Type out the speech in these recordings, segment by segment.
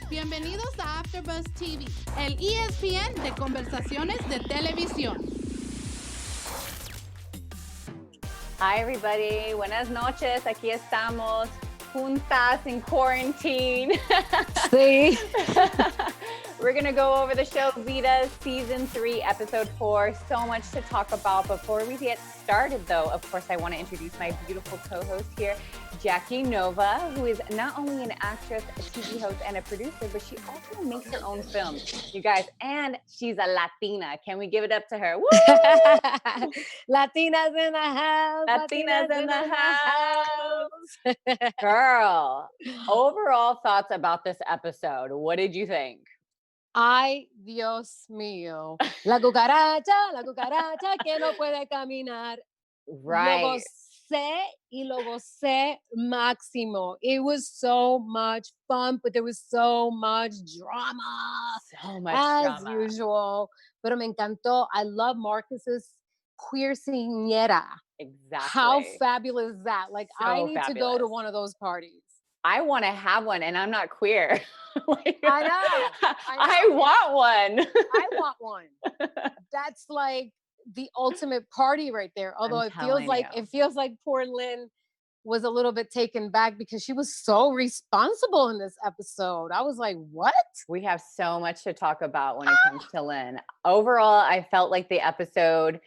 Bienvenidos a AfterBuzz TV, el ESPN de conversaciones de televisión. Hi everybody, buenas noches, aquí estamos juntas in quarantine. Sí. We're gonna go over the show Vida Season 3, Episode 4. So much to talk about. Before we get started though, of course I want to introduce my beautiful co-host here, Jackie Nova, who is not only an actress, a TV host, and a producer, but she also makes her own films, you guys, and she's a Latina. Can we give it up to her? Woo! Latinas in the house. Latinas in the house. Girl, overall thoughts about this episode. What did you think? Ay, Dios mío. La cucaracha que no puede caminar. Right. Lo gocé máximo. It was so much fun, but there was so much drama. So much as drama. usual. Pero me encantó. I love Marcus's Queerceañera. Exactly. How fabulous is that? Like, So I need to go to fabulous. one of those parties. I want to have one, and I'm not queer. Like, I know. I want one. I want one. That's like the ultimate party right there. Although it feels like poor Lynn was a little bit taken back because she was so responsible in this episode. I was like, what? We have so much to talk about when it comes to Lynn. Overall, I felt like the episode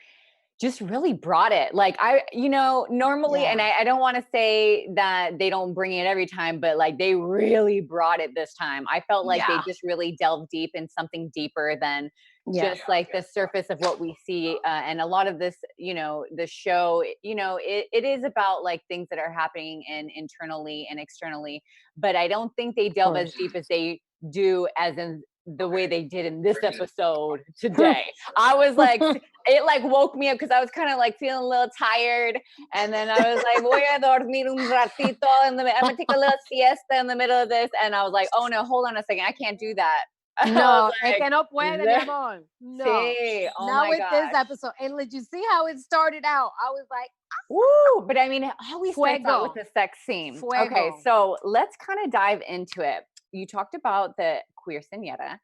just really brought it. Like normally, and I don't want to say that they don't bring it every time, but like they really brought it this time. I felt like they just really delved deep in something deeper than just the surface of what we see. And a lot of this, the show, it is about like things that are happening internally and externally, but I don't think they delve as deep as they do as in the way they did in this episode today. I was like, it like woke me up because I was kind of like feeling a little tired. And then I was like, voy a dormir un ratito. I'm gonna take a little siesta in the middle of this. And I was like, oh no, hold on a second. I can't do that. No, es que no puede, mi amor. No. Sí. Oh not with gosh. this episode. And did you see how it started out? I was like, woo! But I mean, it always starts out with the sex scene. Fuego. Okay, so let's kind of dive into it. You talked about the Queerceañera,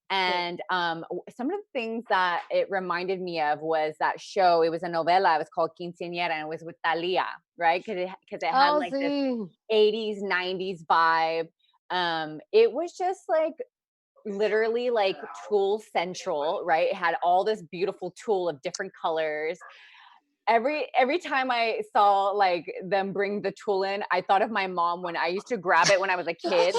and some of the things that it reminded me of was that show. It was a novela. It was called Quinceañera, and it was with Thalia, right? Because it had this 80s, 90s vibe. It was just like literally like Tool Central, right? It had all this beautiful tulle of different colors. Every time I saw like them bring the tulle in, I thought of my mom when I used to grab it when I was a kid,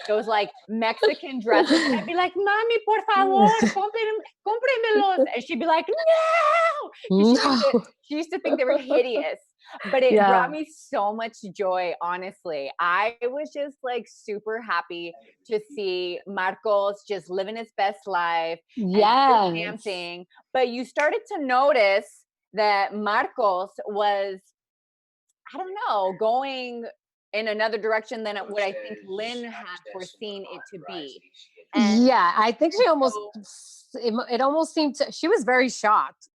those like Mexican dresses. And I'd be like, Mami, por favor, cómpremelos. And she'd be like, no. She used to think they were hideous, but it brought me so much joy, honestly. I was just like super happy to see Marcos just living his best life, dancing. But you started to notice that Marcos was, I don't know, going in another direction than what I think Lynn had foreseen it to be. And I think she it almost seemed she was very shocked.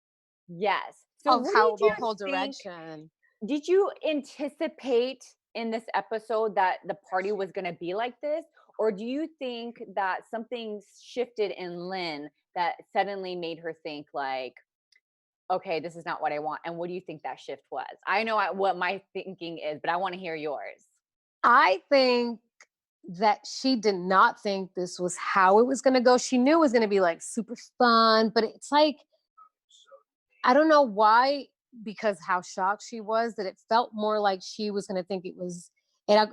Yes. So how the whole direction. Did you anticipate in this episode that the party was going to be like this? Or do you think that something shifted in Lynn that suddenly made her think like, okay, this is not what I want? And what do you think that shift was? I know what my thinking is, but I want to hear yours. I think that she did not think this was how it was going to go. She knew it was going to be like super fun, but it's like, I don't know why, because how shocked she was, that it felt more like she was going to think it was, iba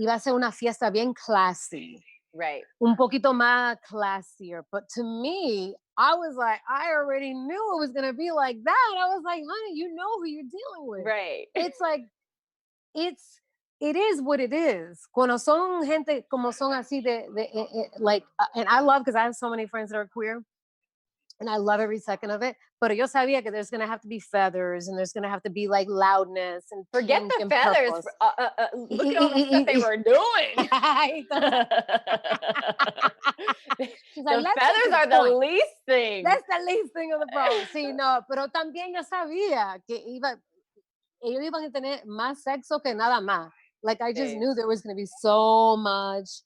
a ser una fiesta bien classy. Right. Un poquito más classier. But to me, I was like, I already knew it was going to be like that. I was like, honey, you know who you're dealing with. Right. It's like, it is what it is. Cuando son gente como son así like, and I love, because I have so many friends that are queer, and I love every second of it. But yo sabía que there's going to have to be feathers, and there's going to have to be like loudness and forget the feathers. Look at all the stuff they were doing. The feathers are the least thing. That's the least thing of the problem. Sí, no, pero también yo sabía que ellos iban a tener más sexo que nada más. Like, I just knew there was going to be so much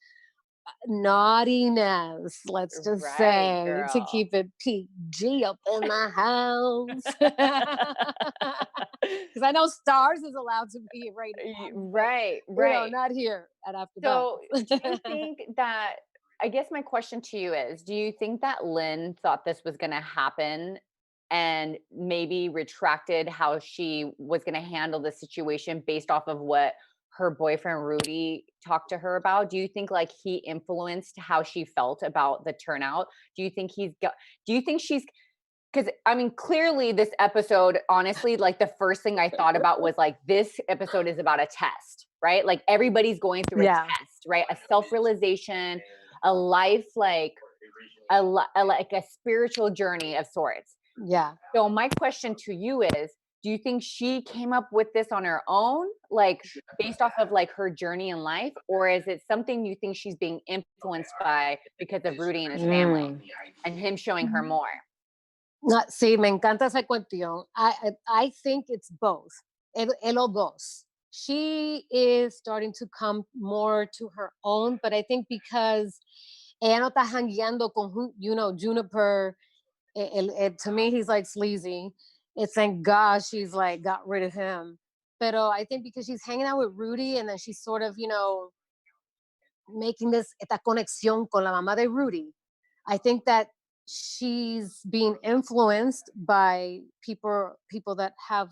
naughtiness, let's just Right, say, to girl. keep it PG up in the house. Because I know Stars is allowed to be rated M, but Right, right. not here at So, do you AfterBuzz. think that, I guess my question to you is, do you think that Lynn thought this was gonna happen and maybe retracted how she was gonna handle the situation based off of what her boyfriend Rudy talked to her about? Do you think like he influenced how she felt about the turnout? Do you think do you think she's, because I mean, clearly this episode, honestly, like the first thing I thought about was like, this episode is about a test, right? Like everybody's going through a Yeah. test, right? A self-realization, a life, like like a spiritual journey of sorts. Yeah. So my question to you is, do you think she came up with this on her own, like based off of like her journey in life? Or is it something you think she's being influenced by because of Rudy and his family and him showing her more? No, sí, me encanta esa cuestión. I think it's both. Los dos. She is starting to come more to her own, but I think because ella no está jangueando con, Juniper. To me, he's like sleazy. It's thank God she's like got rid of him. Pero I think because she's hanging out with Rudy and then she's sort of, making esta conexión con la mamá de Rudy. I think that she's being influenced by people that have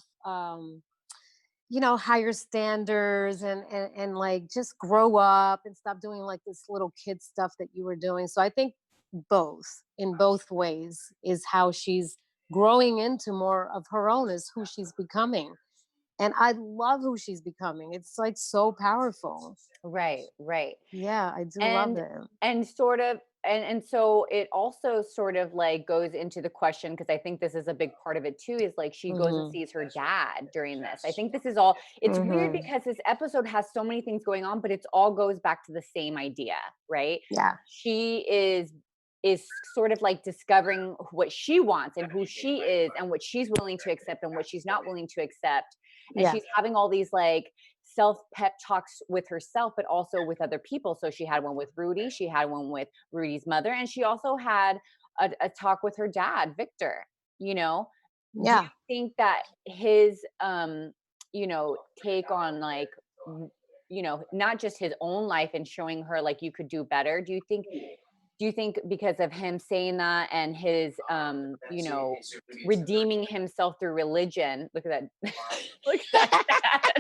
higher standards and like just grow up and stop doing like this little kid stuff that you were doing. So I think both, in both ways, is how she's growing into more of her own, is who she's becoming. And I love who she's becoming. It's like so powerful. Right, right. Yeah, I do love and it. and sort of, and so it also sort of like goes into the question, because I think this is a big part of it too, is like she goes and Mhm. sees her dad during this. I think this is all, it's weird Mhm. because this episode has so many things going on, but it's all goes back to the same idea, right? Yeah. She is sort of like discovering what she wants and who she is and what she's willing to accept and what she's not willing to accept. And Yeah. she's having all these like self pep talks with herself, but also with other people. So she had one with Rudy, she had one with Rudy's mother, and she also had a talk with her dad, Victor. You know, do you Yeah. think that his, take on like, not just his own life and showing her like you could do better? Do you think because of him saying that and his, redeeming himself through religion? Look at that. Look at that.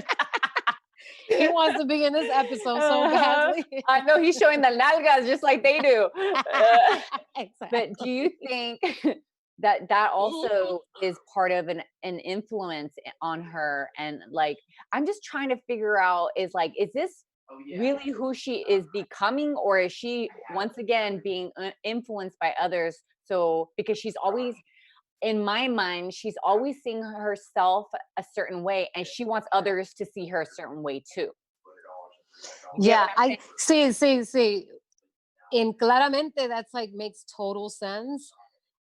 He wants to be in this episode so badly. I know he's showing the nalgas just like they do. But do Exactly. you think that also is part of an influence on her? And like, I'm just trying to figure out, is this really who she is becoming, or is she once again being influenced by others? So because she's always, in my mind, she's always seeing herself a certain way, and she wants others to see her a certain way too. You get Yeah, what I'm I saying? see. And claramente that's like makes total sense.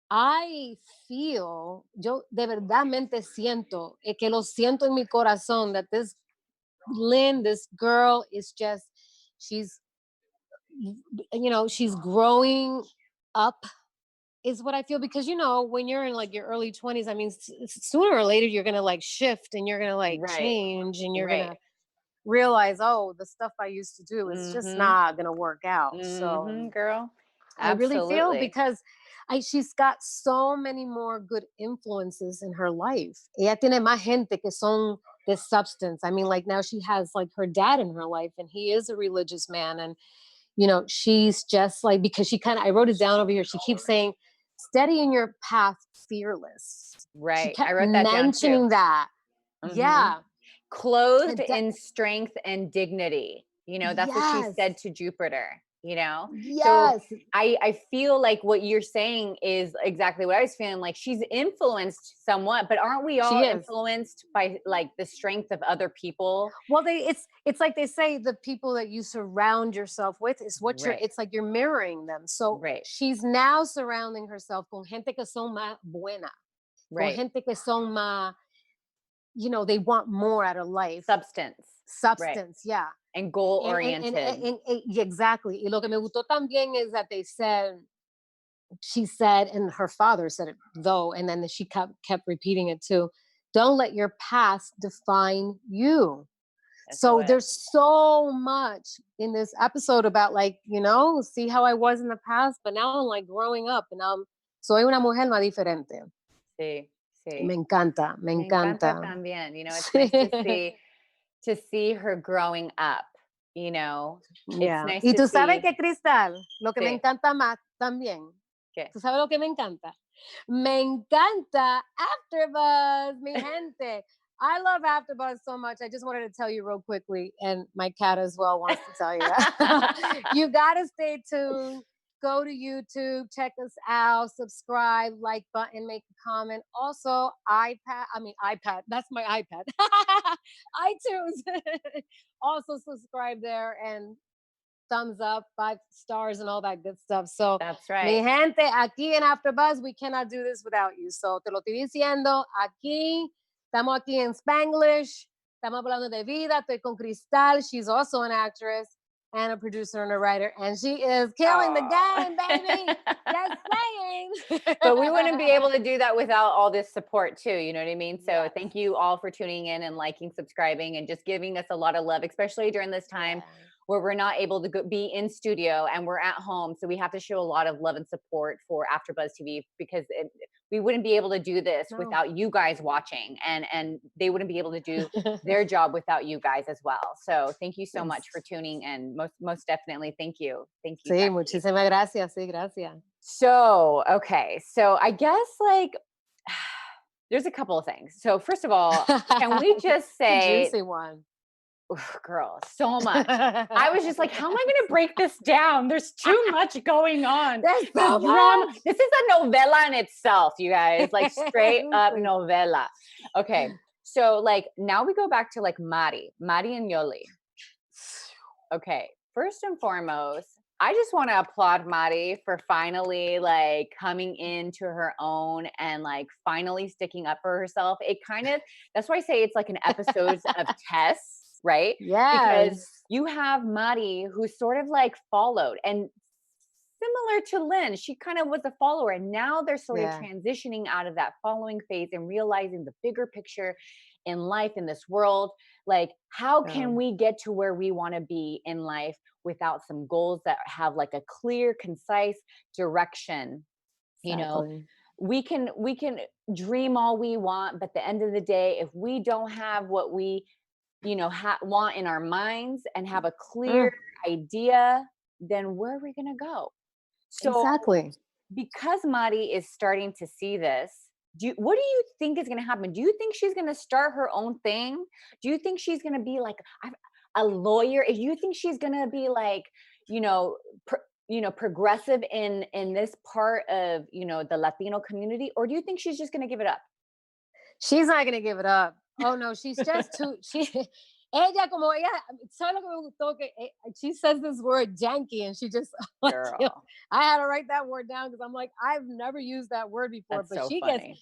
I feel, yo de verdadmente siento, que lo siento en mi corazón, that this Lynn, this girl is just, she's, she's growing up, is what I feel. Because, when you're in like your early 20s, I mean, sooner or later, you're going to like shift and you're going to like Right, change and you're going right. to realize, oh, the stuff I used to do is just Mhm, not going to work out. So mhm, girl. I really feel, Absolutely. because she's got so many more good influences in her life. Ella tiene más gente que son de substance. I mean, like now she has like her dad in her life, and he is a religious man. And, she's just like, because she kind of, I wrote it down over here. She keeps saying, steady in your path, fearless. She Right. I kept wrote that down too. mentioning that. Mhm. Yeah. Clothed And in strength and dignity. That's what she yes. said to Jupiter. So Yes. I feel like what you're saying is exactly what I was feeling. Like she's influenced somewhat, but aren't we She all is. influenced by like the strength of other people? Well, it's like they say, the people that you surround yourself with is what Right. it's like you're mirroring them. So Right. she's now surrounding herself con gente que son más buena, con Right. gente que son más they want more out of life. Substance. Substance, yeah. And goal-oriented. And exactly. Y lo que me gustó también is that she said, and her father said it though, and then she kept repeating it too, don't let your past define you. So there's so much in this episode about see how I was in the past, but now I'm like growing up and soy una mujer más diferente. Sí, sí. Me encanta. Me encanta también. It's nice to see her growing up, Yeah. It's nice y to tú see. sabes que, Cristal, lo que me Sí. encanta más también. ¿Qué? ¿Tú sabes lo que me encanta? Me encanta AfterBuzz, mi gente. I love AfterBuzz so much. I just wanted to tell you real quickly, and my cat as well wants to tell you that. You got to stay tuned. Go to YouTube, check us out, subscribe, like button, make a comment. Also, iPad. That's my iPad. iTunes. Also subscribe there and thumbs up, 5 stars, and all that good stuff. So, That's right. Mi gente, aquí en AfterBuzz, we cannot do this without you. So, te lo estoy diciendo, estamos aquí en Spanglish, estamos hablando de vida, estoy con Cristal, she's also an actress and a producer and a writer, and she is killing the game, baby. Just saying. But we wouldn't be able to do that without all this support too, you know what I mean? So Yes. Thank you all for tuning in and liking, subscribing, and just giving us a lot of love, especially during this time where we're not able to be in studio and we're at home. So we have to show a lot of love and support for AfterBuzz TV because we wouldn't be able to do this without you guys watching, and they wouldn't be able to do their job without you guys as well. So thank you so much for tuning in. Most definitely. Thank you. Thank you. Sí, muchísimas gracias. Sí, gracias. So, okay. So I guess there's a couple of things. So first of all, can we just say, juicy one. Oof, girl, so much. I was just like, how am I going to break this down? There's too much going on. There's so drama. much. This is a novella in itself, you guys. Straight up novella. Okay. So now we go back to Mari and Yoli. Okay. First and foremost, I just want to applaud Mari for finally coming into her own and finally sticking up for herself. That's why I say it's an episode of tests. Right? Yes. Because you have Mari who sort of followed, and similar to Lynn, she kind of was a follower, and now they're sort of transitioning out of that following phase and realizing the bigger picture in life, in this world. How can we get to where we want to be in life without some goals that have a clear, concise direction? Exactly. We can dream all we want, but at the end of the day, if we don't have what we want in our minds and have a clear idea, then where are we going to go? So exactly. Because Mari is starting to see this, what do you think is going to happen? Do you think she's going to start her own thing? Do you think she's going to be a lawyer? Do you think she's going to be progressive in this part of, the Latino community? Or do you think she's just going to give it up? She's not going to give it up. Oh no, she's just too. Ella ¿sabes lo que me gustó? Que she says this word janky, and she just. I had to write that word down because I'm like, I've never used that word before. That's but so she funny.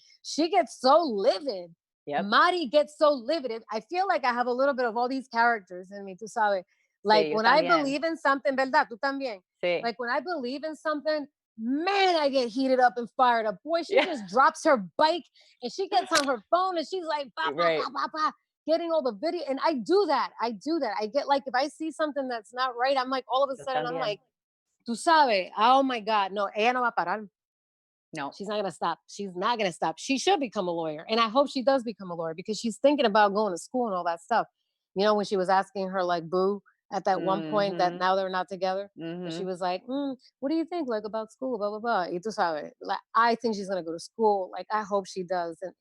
gets so livid. Yep. Mari gets so livid. I feel like I have a little bit of all these characters in me. Tú sabes, when I believe in something, ¿verdad? Tú también. Sí. When I believe in something. Man, I get heated up and fired up. Boy, she just drops her bike and she gets on her phone and she's like, bah, bah, bah, bah, bah, getting all the video. And I do that. I get if I see something that's not right, I'm all of a sudden, I'm like, tú sabes, oh my God, no, ella no va a parar. No. She's not going to stop. She's not going to stop. She should become a lawyer. And I hope she does become a lawyer because she's thinking about going to school and all that stuff. When she was asking her boo, at that one point that now they're not together. And she was like, what do you think about school, blah, blah, blah. Y tú sabes, I think she's going to go to school. I hope she does. And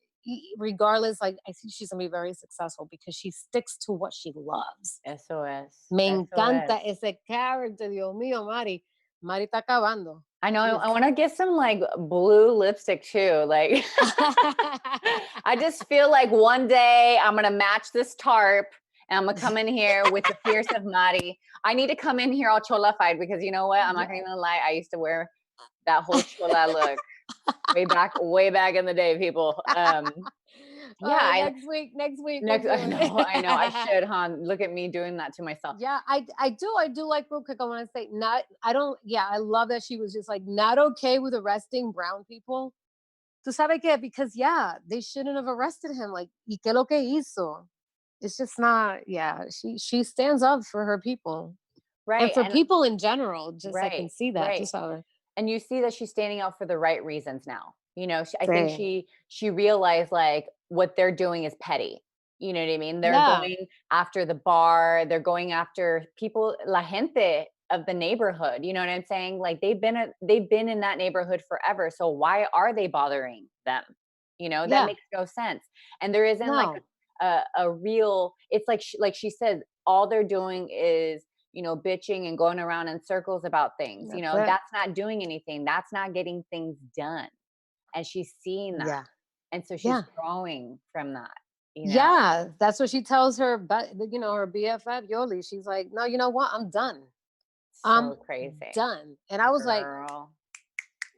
regardless, I think she's going to be very successful because she sticks to what she loves. Eso es. Me encanta ese character, Dios mío, Mari. Mari está acabando. I know. I want to get some blue lipstick too. I just feel one day I'm going to match this tarp. And I'm going to come in here with the fierce of Mari. I need to come in here all cholafied because you know what? I'm not going to lie. I used to wear that whole chola look way back in the day, people. Yeah, Next week. next, we'll I do know, it. I should, huh? Look at me doing that to myself. Yeah, I do like real quick. I want to say not. I don't. Yeah, I love that she was just like not okay with arresting brown people. ¿Tú sabes qué? Because yeah, they shouldn't have arrested him. Like, ¿y qué lo que hizo? It's just not. Yeah, she stands up for her people and Right. for And people in general. Just I can right, see that. Tú right. sabes. And you see that she's standing out for the right reasons now. I think Sí. she realized like what they're doing is petty. You know what I mean? They're Yeah. going after the bar, they're going after people, la gente of the neighborhood. You know what I'm saying? Like they've been in that neighborhood forever. So why are they bothering them? That Yeah. makes no sense. And there isn't like No. a real, it's like she said, all they're doing is bitching and going around in circles about things. That's it. That's not doing anything. That's not getting things done. And she's seeing that. Yeah. And so she's Yeah. growing from that. Yeah, that's what she tells her, but her BFF Yoli. She's like, no, you know what? I'm done. I'm So crazy. done. And I was like, Girl, go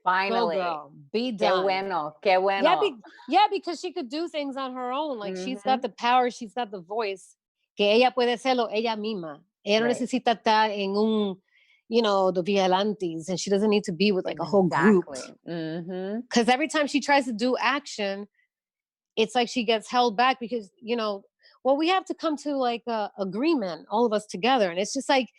finally. girl, be Qué done. bueno, qué bueno. Yeah, because she could do things on her own. Like she's got Mhm. the power, she's got the voice. Que ella puede hacerlo ella misma. Ella no Right. necesita estar en un, the vigilantes, and she doesn't need to be with like a whole group. Exactly. Mhm. Because every time she tries to do action, it's like she gets held back because we have to come to like a agreement, all of us together, and it's just like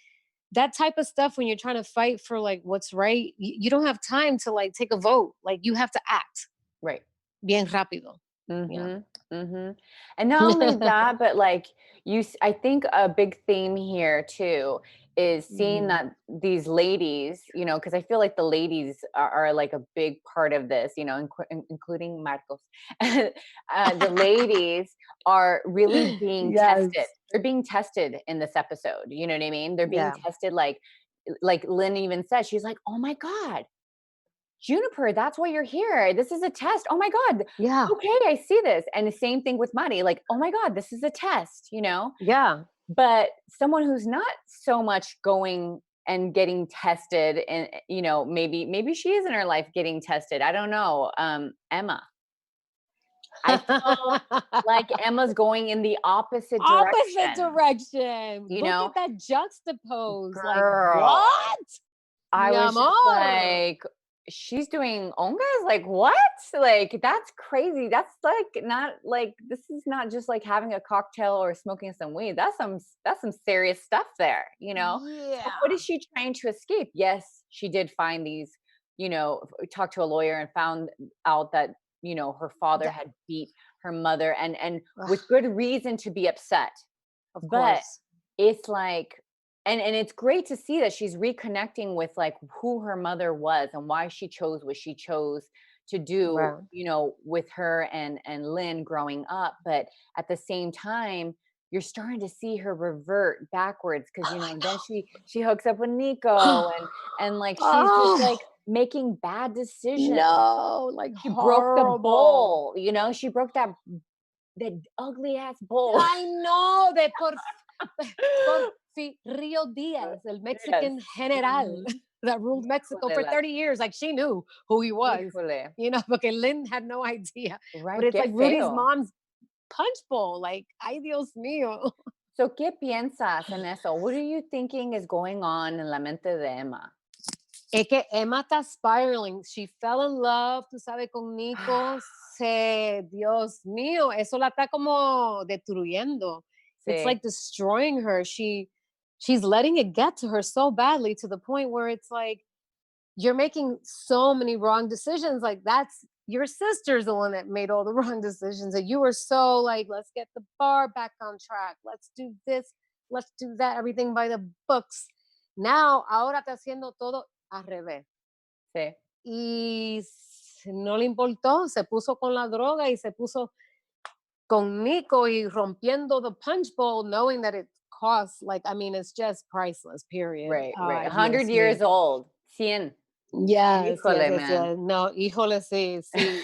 that type of stuff when you're trying to fight for like what's right. You don't have time to like take a vote. Like you have to act Right. bien rápido. Mhm. Mhm. And not only that, but like I think a big theme here too is seeing Mhm. that these ladies, because I feel like the ladies are like a big part of this, including Marcos. The ladies are really being Yes. tested. They're being tested in this episode. You know what I mean? They're being Yeah. tested like Lynn even said, she's like, oh my God, Juniper, that's why you're here. This is a test. Oh my God. Yeah. Okay, I see this. And the same thing with Mari, like, oh my God, this is a test, Yeah. But someone who's not so much going and getting tested and maybe she is in her life getting tested. I don't know. Emma. I feel like Emma's going in the opposite Opposite direction. direction. You Look know? at that juxtapose. Like Girl. what? I Mi was just amor. like, she's doing ongas? Like, what? Like, that's crazy. That's like not like this is not just like having a cocktail or smoking some weed. That's some serious stuff there, So Yeah. what is she trying to escape? Yes, she did find these, talked to a lawyer and found out that, her father had beat her mother and with good reason to be upset. Of But course. it's like and it's great to see that she's reconnecting with like who her mother was and why she chose what she chose to do, Right. with her and Lynn growing up. But at the same time, you're starting to see her revert backwards because then she hooks up with Nico and like she's just like making bad decisions. No, like She broke the horrible. bowl, she broke that ugly ass bowl. I know de Porfirio Diaz, el Mexican Yes. general Mhm. that ruled Mexico for Híjole, 30 years. Like she knew who he was, híjole. because Lynn had no idea. Right, But it's qué like Rudy's feo. mom's punch bowl. Like, ay Dios mío. So, ¿qué piensas en eso? What are you thinking is going on en la mente de Emma? Es que Emma está spiraling. She fell in love, tú sabes, con Nico. Dios mío, eso la está como destruyendo. It's Sí. like destroying her. She's letting it get to her so badly to the point where it's like you're making so many wrong decisions. Like that's your sister's the one that made all the wrong decisions. And you were so like, let's get the bar back on track. Let's do this. Let's do that. Everything by the books. Now, ahora está haciendo todo al revés. Sí. Y no le importó, se puso con la droga y se puso con Nico y rompiendo the punch bowl, knowing that it costs, like, I mean, it's just priceless, period. Right, right. Ay, 100 Dios years mío. old. 100. Yes, Híjole, yes, man. yes. No, híjole, sí, sí.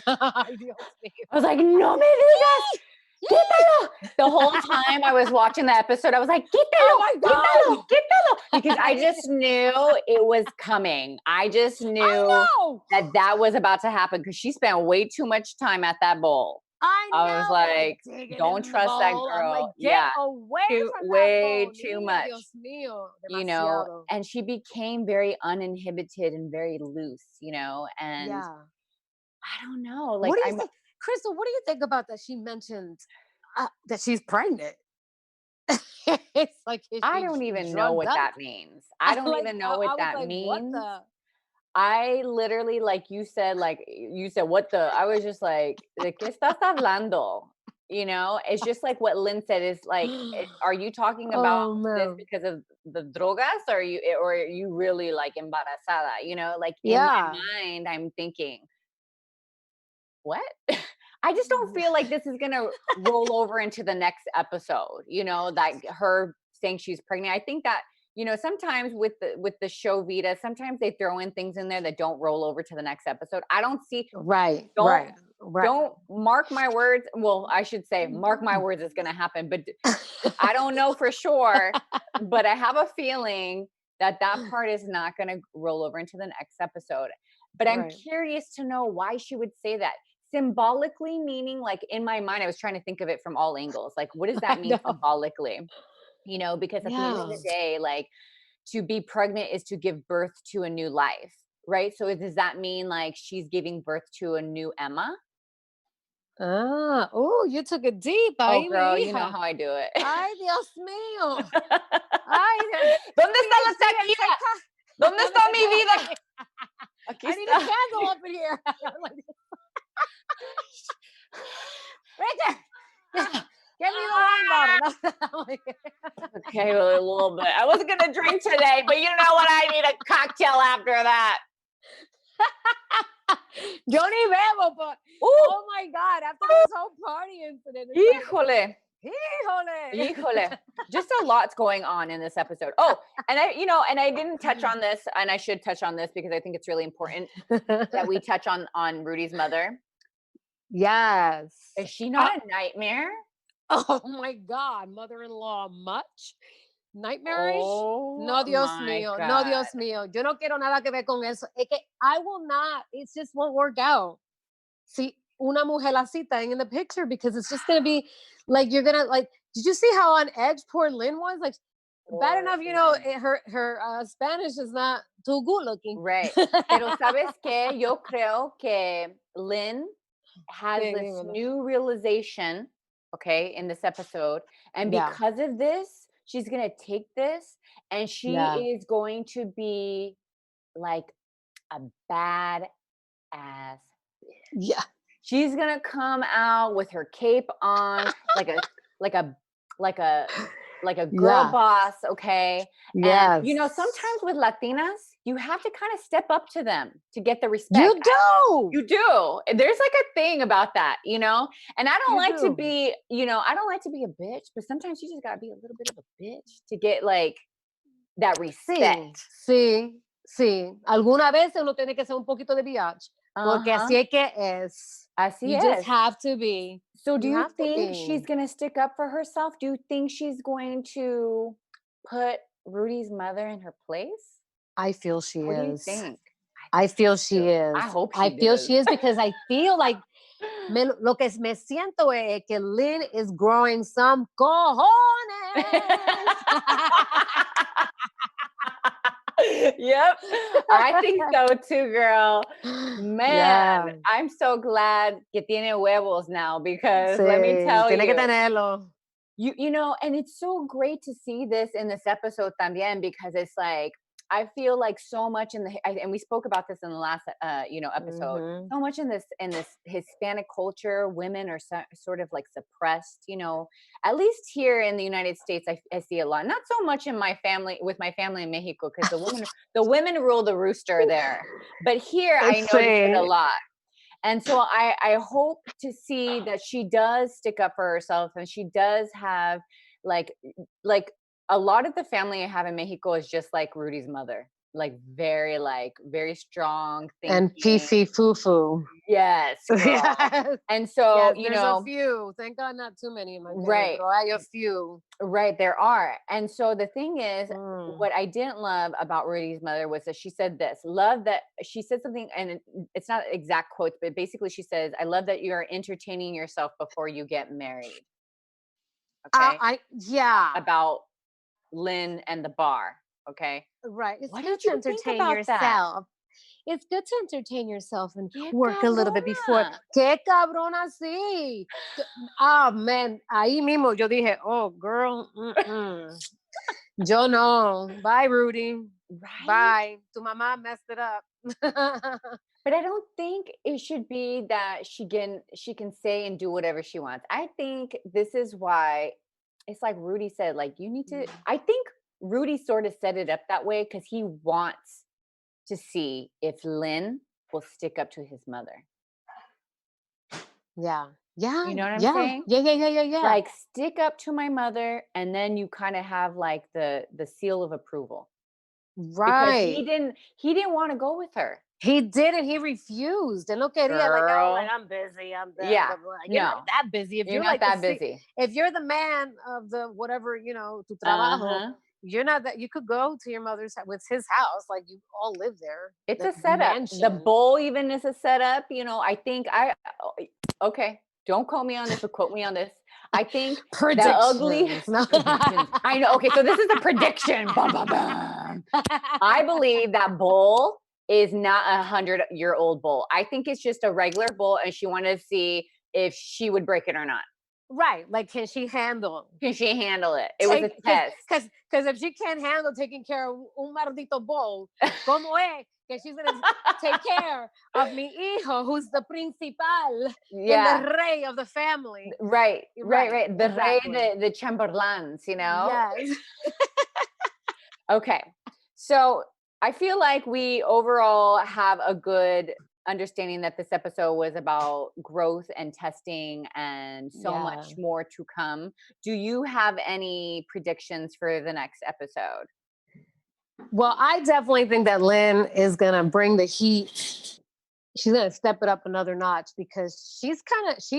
Ay, Dios mío. I was like, no me digas. Quítalo. The whole time I was watching the episode, I was like, quítalo, Oh my God. quítalo, quítalo. Because I just knew it was coming. I just knew I know. that was about to happen because she spent way too much time at that bowl. I I was know. like, Digging don't in the trust that bowl. I'm like, girl. get Yeah, away from that way bowl. too Niña, much. Dios mío. You know, Demasiado. and she became very uninhibited and very loose, you know, and Yeah. I don't know, like What do you I'm think, Crystal? What do you think about that? She mentioned that she's pregnant. It's like, is I she don't even know drugged what up? that means. I don't Like, even know what I was that like, what means. the? I literally, like you said, what the, I was just like, ¿de qué estás hablando? You know, it's just like what Lynn said is like, are you talking about Oh this man. because of the drogas, or are you really like embarazada? You know, like in my Yeah. mind, I'm thinking, what? I just don't feel like this is gonna roll over into the next episode, you know, like her saying she's pregnant. I think that, you know, sometimes with the show Vida, sometimes they throw in things in there that don't roll over to the next episode. I don't see, Right. don't Right. don't mark my words. Well, I should say mark my words, it's gonna happen, but I don't know for sure. But I have a feeling that part is not gonna roll over into the next episode. But I'm Right. curious to know why she would say that. Symbolically, meaning, like, in my mind, I was trying to think of it from all angles. Like, what does that I mean know. symbolically? You know, because at the end of Yeah. the day, like, to be pregnant is to give birth to a new life, right? So does that mean like she's giving birth to a new Emma? Oh, you took it deep. Oh, Ahí, girl, mi you know hija. how I do it. Ay, Dios mío. Ay, Dios. ¿Dónde está la PhD and taquilla? TikTok. ¿Dónde está mi vida? Aquí I need a está. candle up in here. Richard, give me the wine bottle. Okay, a little bit. I wasn't gonna drink today, but you know what? I need a cocktail after that. Yo ni bebo, but oh my God, after this whole party incident. It's Híjole. Híjole. Híjole. Just a lot's going on in this episode. Oh, and I didn't touch on this, and I should touch on this because I think it's really important that we touch on Rudy's mother. Yes. Is she not a nightmare? Oh my God, mother-in-law, much nightmarish. Oh No, Dios my mío, no, God. Dios mío. Yo no quiero nada que ver con eso. Es que I will not. It just won't work out. See, una mujer así thing in the picture because it's just gonna be like you're gonna like. Did you see how on edge poor Lynn was? Like, bad enough, you know, her Spanish is not too good looking. Right. Pero sabes qué? Yo creo que Lynn has Sí, this dímelo. new realization, okay, in this episode. And Yeah. because of this, she's going to take this and she Yeah. is going to be like a bad ass. Yeah. She's going to come out with her cape on like a girl Yeah. boss, okay? Yes. And you know, sometimes with Latinas, you have to kind of step up to them to get the respect. You do. You do. There's like a thing about that, you know? And I don't You like do. to be, you know, I don't like to be a bitch, but sometimes you just gotta be a little bit of a bitch to get like that respect. Sí. Alguna vez uno tiene que ser un poquito de biatch. Porque Uh-huh. así es que es. Así You es. just have to be. So do you have to think be. she's gonna stick up for herself? Do you think she's going to put Rudy's mother in her place? I feel she What do you is. think? I feel she is. I hope I she feel does. she is because I feel like lo que me siento es que Lynn is growing some cojones. Yep, I think so too, girl. Man, Yeah. I'm so glad que tiene huevos now because Sí, let me tell tiene que you. tenerlo. You know, and it's so great to see this in this episode también because it's like I feel like so much and we spoke about this in the last episode. Mhm. So much in this Hispanic culture, women are sort of like suppressed. You know, at least here in the United States, I see a lot. Not so much in my family in Mexico because the women rule the rooster there, but here I notice it a lot. And so I hope to see that she does stick up for herself and she does have like a lot of the family I have in Mexico is just like Rudy's mother. very strong And thinking. fifi foo-foo. Yes, girl. Yes. And so, Yes, there's a few. Thank God not too many in my family, right. but I a few. Right, there are. And so the thing is, Mm. what I didn't love about Rudy's mother was that she said this, she said something, and it's not exact quotes, but basically she says, I love that you're entertaining yourself before you get married. Okay. Yeah. About Lynn and the bar. Okay. Right. It's What good did to you think entertain about that? yourself. It's good to entertain yourself and Qué work a little bit before. cabrona. Qué cabrona, sí. Ah, man. Ahí mismo yo dije, oh, girl. Yo no. Bye, Rudy. Right. Bye. Tu mamá messed it up. But I don't think it should be that she can say and do whatever she wants. I think this is why it's like Rudy said, like, you need to, I think Rudy sort of set it up that way because he wants to see if Lynn will stick up to his mother. Yeah. Yeah. You know what I'm yeah. saying? Yeah. Like, stick up to my mother, and then you kind of have like the seal of approval. Right. Because he didn't want to go with her. He didn't. He refused. And no quería, like, oh, like, I'm busy. I'm done. Yeah. Blah, blah. You're No. not that busy. If You're not like that busy. If you're the man of the whatever, tu trabajo, you're not that. You could go to your mother's with his house, like you all live there. It's a setup. Mansion. The bowl even is a setup. I think okay. Don't quote me on this, but quote me on this. I think the ugly predictions. I know. Okay, so this is a prediction. Bum, bum, bum. I believe that bowl is not 100-year-old bowl. I think it's just a regular bowl, and she wanted to see if she would break it or not. Right. Like, can she handle it? It was a test. Because if she can't handle taking care of un maldito bowl, ¿cómo es que she's going to take care of mi hijo, who's the principal and the rey of the family? Right. The exactly. Rey de Chamberlains, Yes. Okay. So I feel like we overall have a good understanding that this episode was about growth and testing and so much more to come. Do you have any predictions for the next episode? Well, I definitely think that Lynn is going to bring the heat. She's going to step it up another notch because she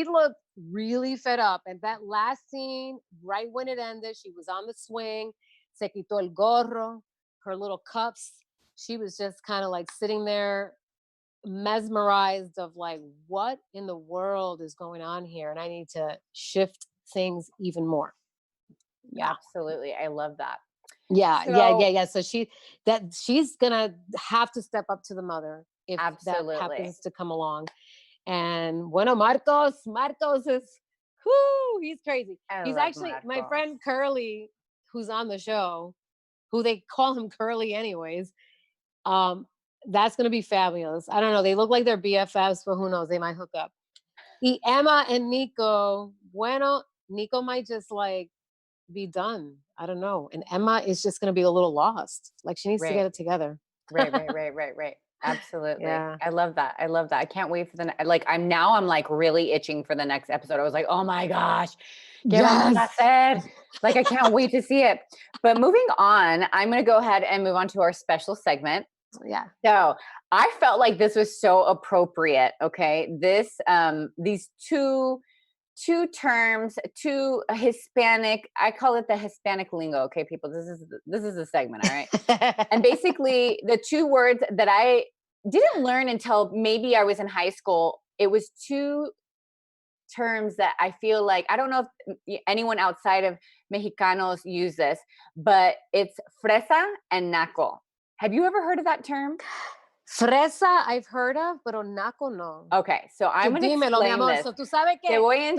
looked really fed up. And that last scene, right when it ended, she was on the swing, se quitó el gorro, her little cuffs. She was just kind of like sitting there mesmerized of like, what in the world is going on here? And I need to shift things even more. Yeah, absolutely. I love that. Yeah. So she's gonna have to step up to the mother if that happens to come along. And bueno, Marcos is he's crazy. He's actually Marcos. My friend Curly, who's on the show, who they call him Curly anyways. That's gonna be fabulous. I don't know. They look like they're BFFs, but who knows? They might hook up. Emma and Nico, Nico might just like be done. I don't know. And Emma is just going to be a little lost. Like, she needs to get it together. Right. Absolutely. Yeah. I love that. I can't wait for I'm like really itching for the next episode. I was like, oh my gosh. Like, I can't wait to see it. But moving on, I'm going to go ahead and move on to our special segment. Yeah. So I felt like this was so appropriate. Okay. These two terms, two Hispanic, I call it the Hispanic lingo. Okay, people, this is a segment. All right. And basically the two words that I didn't learn until maybe I was in high school, it was two terms that I feel like, I don't know if anyone outside of Mexicanos use this, but it's fresa and naco. Have you ever heard of that term? Fresa I've heard of, pero naco no. Okay, so I'm going to explain this. So, tú sabes que te voy a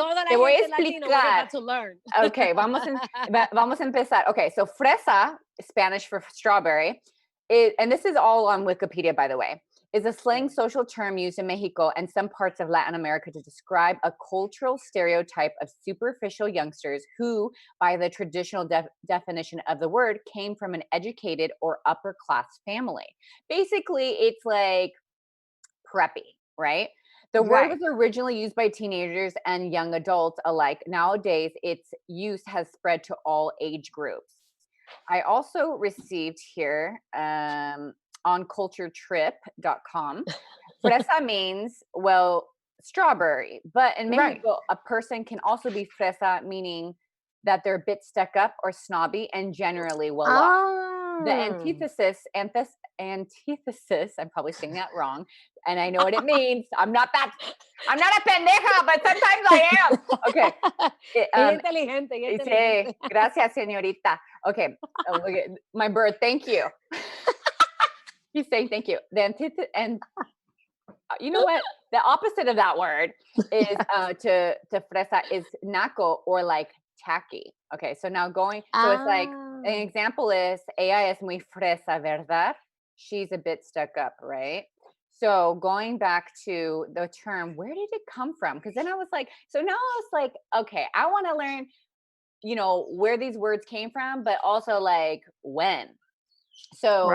explicar. To learn. Okay, vamos a empezar. Okay, so fresa, Spanish for strawberry, and this is all on Wikipedia, by the way, is a slang social term used in Mexico and some parts of Latin America to describe a cultural stereotype of superficial youngsters who, by the traditional definition of the word, came from an educated or upper class family. Basically, it's like preppy, right? The word was originally used by teenagers and young adults alike. Nowadays, its use has spread to all age groups. I also received here onculturetrip.com. Fresa means, well, strawberry. But in Mexico, a person can also be fresa, meaning that they're a bit stuck up or snobby and generally well off. The antithesis, I'm probably saying that wrong, and I know what it means. I'm not a pendeja, but sometimes I am. Okay. Inteligente. Sí, gracias, señorita. Okay. My bird, thank you. He's saying thank you. The antithesis, and you know what? The opposite of that word is to fresa is naco, or like tacky. Okay, so now it's like an example is ella es muy fresa, ¿verdad? She's a bit stuck up, right? So going back to the term, where did it come from? Because then I was like, okay, I want to learn, where these words came from, but also like when. So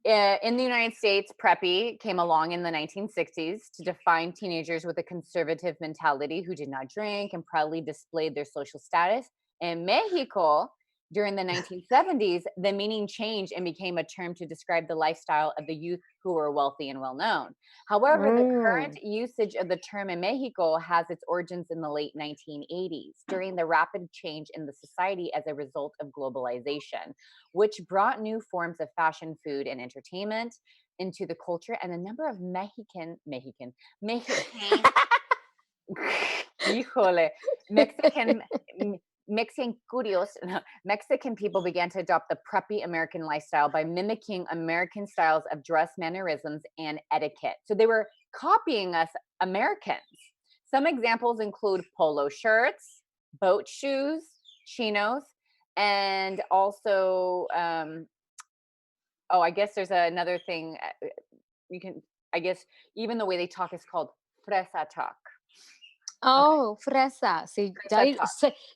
in the United States, preppy came along in the 1960s to define teenagers with a conservative mentality who did not drink and proudly displayed their social status. In Mexico, during the 1970s, the meaning changed and became a term to describe the lifestyle of the youth who were wealthy and well-known. However, the current usage of the term in Mexico has its origins in the late 1980s, during the rapid change in the society as a result of globalization, which brought new forms of fashion, food, and entertainment into the culture, and a number of Mexican Mexican people began to adopt the preppy American lifestyle by mimicking American styles of dress, mannerisms, and etiquette. So they were copying us Americans. Some examples include polo shirts, boat shoes, chinos, and also, I guess there's another thing even the way they talk is called fresa talk. Oh, fresa. Sí,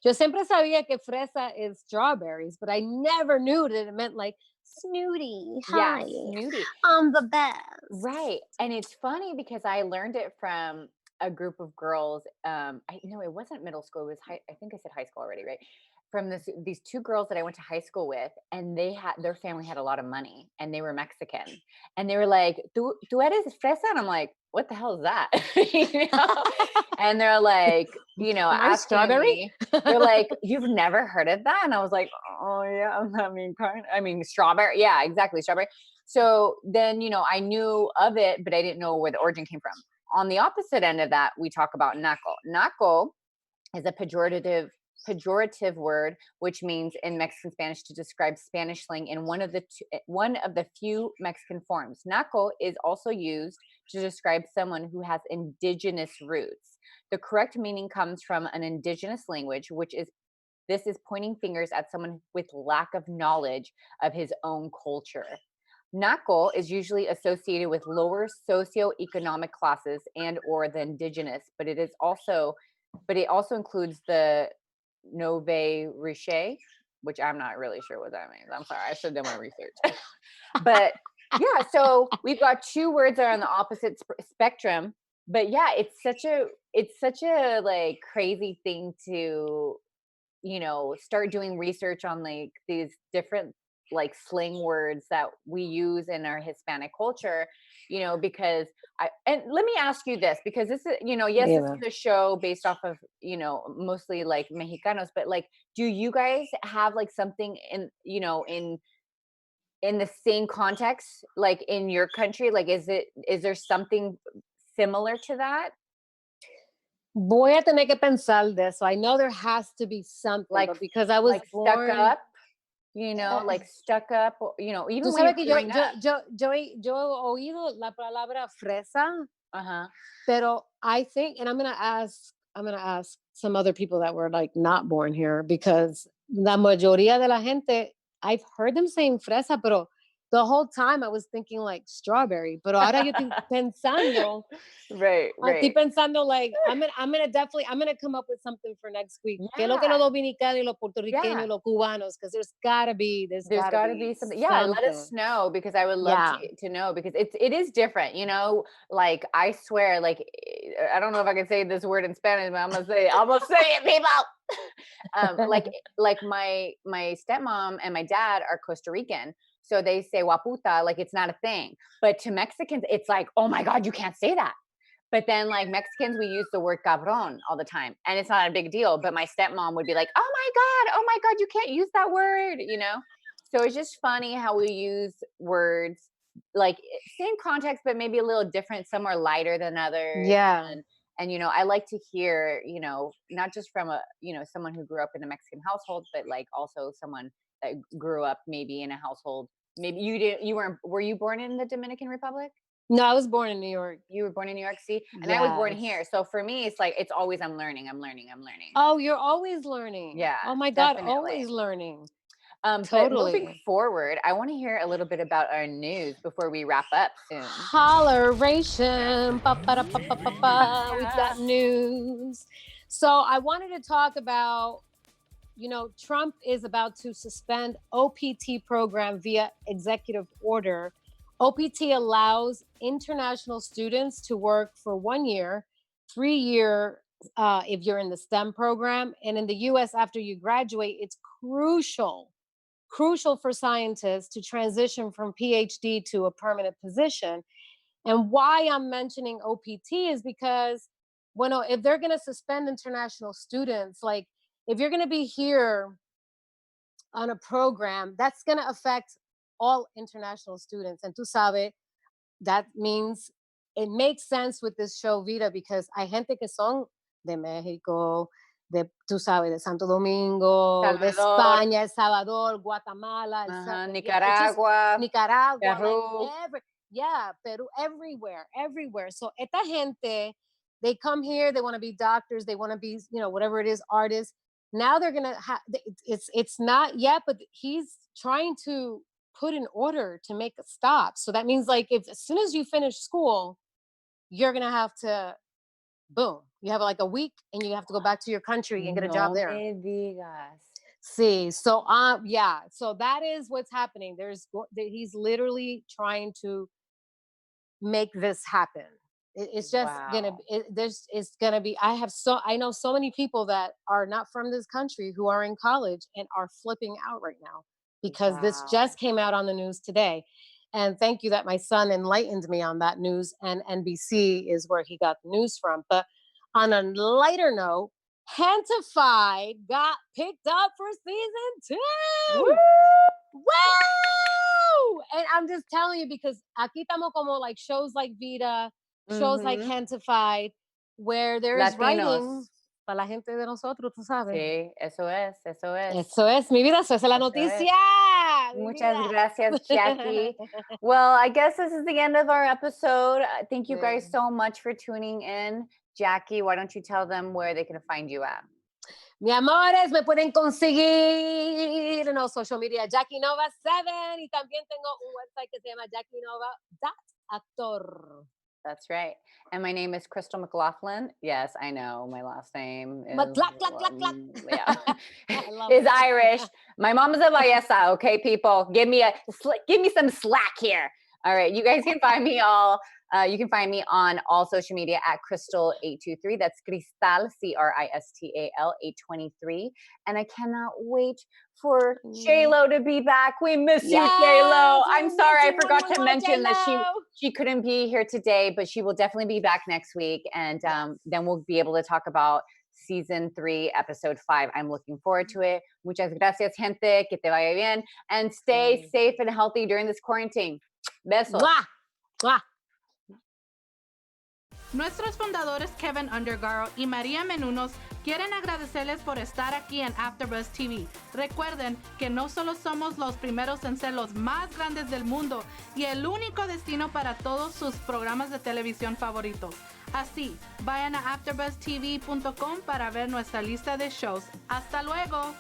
yo siempre sabía que fresa is strawberries, but I never knew that it meant like snooty. Hi, snooty. I'm the best. Right. And it's funny because I learned it from a group of girls. It wasn't middle school. It was I think I said high school already, right? From these two girls that I went to high school with, and their family had a lot of money, and they were Mexican, and they were like, "Tú eres fresa?" And I'm like, "What the hell is that?" And they're like, asking strawberry? me, they're like, "You've never heard of that?" And I was like, "Oh yeah, I mean strawberry, yeah, exactly, strawberry." So then, I knew of it, but I didn't know where the origin came from. On the opposite end of that, we talk about naco. Naco is a pejorative word, which means in Mexican Spanish to describe Spanish slang in one of the few Mexican forms. Naco is also used to describe someone who has indigenous roots. The correct meaning comes from an indigenous language, this is pointing fingers at someone with lack of knowledge of his own culture. Naco is usually associated with lower socioeconomic classes and or the indigenous, but it also includes the Nove Riche, which I'm not really sure what that means. I'm sorry, I should have done my research. But yeah, so we've got two words that are on the opposite spectrum. But yeah, it's such a like crazy thing to, start doing research on like these different like slang words that we use in our Hispanic culture, because and let me ask you this, because this is, this is a show based off of, mostly like Mexicanos, but like, do you guys have like something in, in the same context, like in your country? Like, is there something similar to that? Voy a tener que pensar de eso. I know there has to be something, like, but because I was like born, stuck up, like stuck up, or, even tú when sabes que you're growing up. yo he oído la palabra fresa, Uh-huh. pero I think, and I'm gonna ask some other people that were like not born here, because la mayoría de la gente, I've heard them saying fresa, pero the whole time I was thinking like strawberry, pero ahora yo estoy pensando, right. estoy pensando like I'm gonna come up with something for next week. Que lo que los dominicanos y los puertorriqueños, los cubanos, because there's gotta be something. Yeah, let us know, because I would love to know, because it is different, like I swear, like I don't know if I can say this word in Spanish, but I'm gonna say it, people. Like my stepmom and my dad are Costa Rican. So they say guaputa like it's not a thing. But to Mexicans, it's like, oh my God, you can't say that. But then like Mexicans, we use the word cabron all the time and it's not a big deal. But my stepmom would be like, oh my God, you can't use that word, you know? So it's just funny how we use words like same context, but maybe a little different. Some are lighter than others. Yeah. And, you know, I like to hear, you know, not just from a, you know, someone who grew up in a Mexican household, but like also someone that grew up maybe in a household. Maybe were you born in the Dominican Republic? No, I was born in New York. You were born in New York City, and I was born here. So for me, it's like, it's always, I'm learning. Oh, you're always learning. Yeah. Oh my God, definitely. always learning. But moving Totally. forward, I want to hear a little bit about our news before we wrap up soon. Holleration. Pa-pa-da-pa-pa-pa-pa. We've got news. So I wanted to talk about, you know, Trump is about to suspend OPT program via executive order. OPT allows international students to work for 1 year, 3 year if you're in the STEM program. And in the US, after you graduate, it's crucial for scientists to transition from PhD to a permanent position. And why I'm mentioning OPT is because, bueno, if they're going to suspend international students, like if you're going to be here on a program, that's going to affect all international students. And tú sabes, that means it makes sense with this show Vida because hay gente que son de México, de, tú sabes, de Santo Domingo, de Salvador. España, El Salvador, Guatemala, Nicaragua, Nicaragua, Peru. like Peru, everywhere. So esta gente, they come here, they want to be doctors, they want to be, you know, whatever it is, artists. Now they're gonna have, it's not yet, but he's trying to put in order to make a stop. So that means like if as soon as you finish school, you're gonna have to, boom, you have like a week and you have to go back to your country and get a job there. Me digas. See, so yeah, so that is what's happening. He's literally trying to make this happen. It's just gonna it's gonna be. I know so many people that are not from this country who are in college and are flipping out right now because this just came out on the news today. And thank you that my son enlightened me on that news, and NBC is where he got the news from. But on a lighter note, Hantified got picked up for season 2. Woo! Woo! And I'm just telling you because aquí estamos como like shows like Vida, shows like Hantified, where there's Latinos. writing para la gente de nosotros, tú sabes. Sí, eso es. Eso es, mi vida, eso es la noticia. Muchas gracias, Jackie. Well, I guess this is the end of our episode. Thank you guys so much for tuning in. Jackie, why don't you tell them where they can find you at? Mi amores, me pueden conseguir en los social media Jackie Nova 7 y también tengo un website que se llama jackienova.actor. That's right. And my name is Crystal McLaughlin. Yes, I know my last name is is Irish. My mom is a Vallesa, okay, people. Give me some slack here. All right, you guys can find me you can find me on all social media at Crystal823. That's Cristal, Cristal 823. And I cannot wait for J-Lo to be back. We miss you, J-Lo. I'm sorry, I forgot to mention that she couldn't be here today, but she will definitely be back next week. And then we'll be able to talk about season 3, episode 5. I'm looking forward to it. Muchas gracias, gente. Que te vaya bien. And stay safe and healthy during this quarantine. Besos. Mwah. Mwah. Nuestros fundadores Keven Undergaro y Maria Menounos quieren agradecerles por estar aquí en AfterBuzz TV. Recuerden que no solo somos los primeros en ser los más grandes del mundo y el único destino para todos sus programas de televisión favoritos. Así, vayan a AfterBuzzTV.com para ver nuestra lista de shows. ¡Hasta luego!